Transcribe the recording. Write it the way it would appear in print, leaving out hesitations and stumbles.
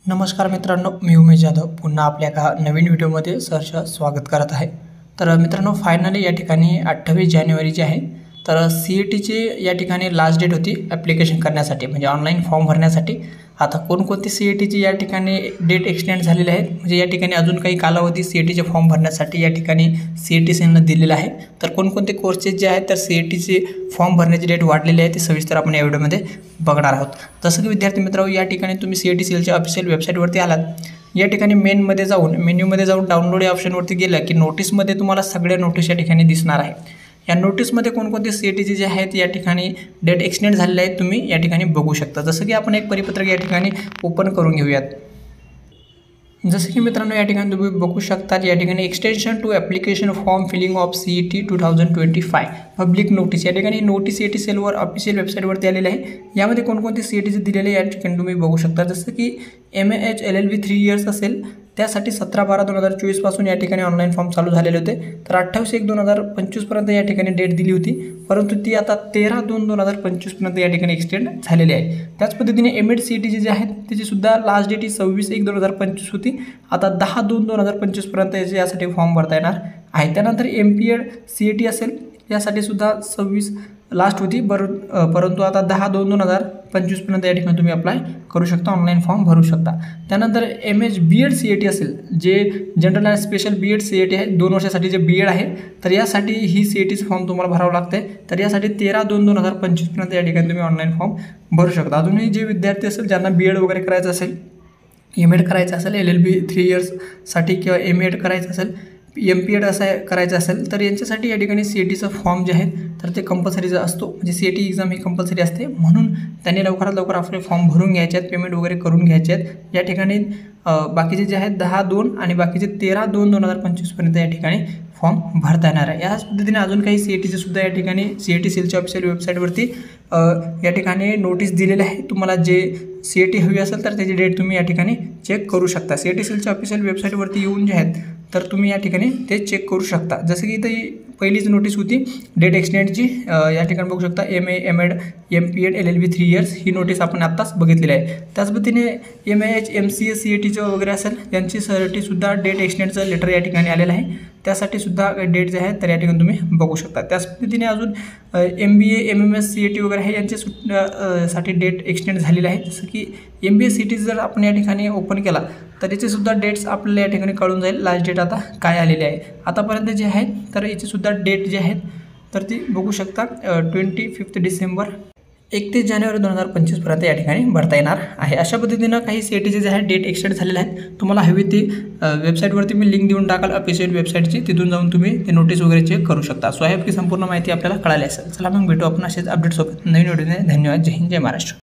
नमस्कार मित्रांनो, मी उमेश जाधव पुन्हा आपल्या एका नवीन व्हिडिओमध्ये सहर्ष स्वागत करत आहे। तर मित्रांनो, फायनली या ठिकाणी 28 जानेवारी जे आहे तर CETची या ठिकाणी लास्ट डेट होती ॲप्लिकेशन करण्यासाठी, म्हणजे ऑनलाईन फॉर्म भरण्यासाठी। आता कोणकोणती CETची या ठिकाणी डेट एक्सटेंड झालेली आहेत, म्हणजे या ठिकाणी अजून काही कालावधी CETचे फॉर्म भरण्यासाठी या ठिकाणी CET सेलनं दिलेला आहे। तर कोणकोणते कोर्सेस जे आहेत तर CETचे फॉर्म भरण्याची डेट वाढलेली आहे, ते सविस्तर आपण या व्हिडिओमध्ये बघणार आहोत। जसं की विद्यार्थी मित्रांनो, या ठिकाणी तुम्ही CET सेलच्या ऑफिशियल वेबसाईटवरती आलात, या ठिकाणी मेन्यूमध्ये जाऊन डाउनलोड या ऑप्शनवरती गेलं की नोटीसमध्ये तुम्हाला सगळ्या नोटीस या ठिकाणी दिसणार आहे। या नोटीसमध्ये कोणकोणते CETचे जे आहेत या ठिकाणी डेट एक्सटेंड झालेले आहेत तुम्ही या ठिकाणी बघू शकता। जसं की आपण एक परिपत्रक या ठिकाणी ओपन करून घेऊयात। जसं की मित्रांनो, या ठिकाणी तुम्ही बघू शकता या ठिकाणी extension to application form filling of CET 2025 public notice, या ठिकाणी नोटीस CET सेलवर ऑफिशियल वेबसाईटवरती आलेले आहे। यामध्ये कोणकोणते CETचे दिलेले या ठिकाणी तुम्ही बघू शकता। जसं की MAH LLB 3 इयर्स असेल त्यासाठी 17/12/2024 पासून या ठिकाणी ऑनलाईन फॉर्म चालू झालेले होते। तर 28/1/2025 पर्यंत या ठिकाणी डेट दिली होती, परंतु ती आता 13/2/2025 पर्यंत या ठिकाणी एक्सटेंड झालेली आहे। त्याच पद्धतीने MAT CET जे आहेत त्याची सुद्धा लास्ट डेट ही 26/1/2025 होती, आता 10/2/2025 पर्यंत यासाठी फॉर्म भरता येणार आहे। त्यानंतर MPED CET असेल यासाठी सुद्धा 26 लास्ट होती, परंतु आता 10/2/2025 पर्यंत या ठिकाणी तुम्ही अप्लाय करू शकता, ऑनलाईन फॉर्म भरू शकता। त्यानंतर MH BEd CET असेल, जे जनरल आणि स्पेशल BEd CET आहे, 2 वर्षासाठी जे BEd आहे, तर यासाठी ही CETचं फॉर्म तुम्हाला भरावं लागते। तर यासाठी 13/2/2025 पर्यंत या ठिकाणी तुम्ही ऑनलाईन फॉर्म भरू शकता। अजूनही जे विद्यार्थी असेल ज्यांना BEd वगैरे करायचं असेल, MAD करायचं असेल, LLB 3 इयर्ससाठी किंवा MAD करायचं असेल, MPED असं करायचं असेल, तर यांच्यासाठी या ठिकाणी CETचं फॉर्म जे आहे तर ते कंपल्सरीचा असतो, म्हणजे CET एक्झाम ही कंपल्सरी असते, म्हणून त्यांनी लवकरात लवकर आपले फॉर्म भरून घ्यायचे आहेत, पेमेंट वगैरे करून घ्यायचे आहेत। या ठिकाणी बाकीचे जे आहेत 10/2 आणि बाकीचे 13/2/2025 पर्यंत या ठिकाणी फॉर्म भरता येणार आहे। याच पद्धतीने अजून काही CETचे सुद्धा या ठिकाणी CET सेलच्या ऑफिशियल वेबसाईटवरती या ठिकाणी नोटीस दिलेले आहे। तुम्हाला जे CET हवी असेल तर त्याची डेट तुम्ही या ठिकाणी चेक करू शकता। CET सेलच्या ऑफिशियल वेबसाईटवरती येऊन जे आहेत तर तुम्ही या ठिकाणी ते चेक करू शकता। जसं की इथं पहिलीच नोटीस होती डेट एक्सटेंडची, या ठिकाणी बघू शकता MA MAD MPED LLB 3 years ही नोटीस आपण आत्ताच बघितलेली आहे। त्याच पद्धतीने MAH MCA CETचं वगैरे असेल यांची सुद्धा डेट एक्सटेंडचं लेटर या ठिकाणी आलेलं आहे, त्यासाठी सुद्धा डेट जे आहे तर या ठिकाणी तुम्ही बघू शकता। त्याच पद्धतीने अजून MBA MMS CET वगैरे आहे यांचे सुद्धा साठी डेट एक्सटेंड झालेली आहे। जसं की MBA CET जर आपण या ठिकाणी ओपन केला तर याचे सुद्धा डेट्स आपल्याला या ठिकाणी कळून जाईल, लास्ट डेट आता काय आलेली आहे आतापर्यंत जे आहे, तर याची सुद्धा डेट जे आहेत तर ती बघू शकता 25 डिसेंबर 31 जानेवारी 2025 पर्यंत या ठिकाणी भरता येणार आहे। अशा पद्धतीनं काही CETचे जे आहे डेट एक्सटेंड झालेले आहेत। तुम्हाला हवी ती वेबसाईटवरती मी लिंक देऊन टाकाल ऑफिशियल वेबसाईटची, तिथून जाऊन तुम्ही ते नोटीस वगैरे चेक करू शकता। सो आहे की संपूर्ण माहिती आपल्याला कळाली असेल। चला मग भेटू आपण असेच अपडेट्ससोबत नवीन व्हिडिओने। धन्यवाद। जय हिंद, जय महाराष्ट्र।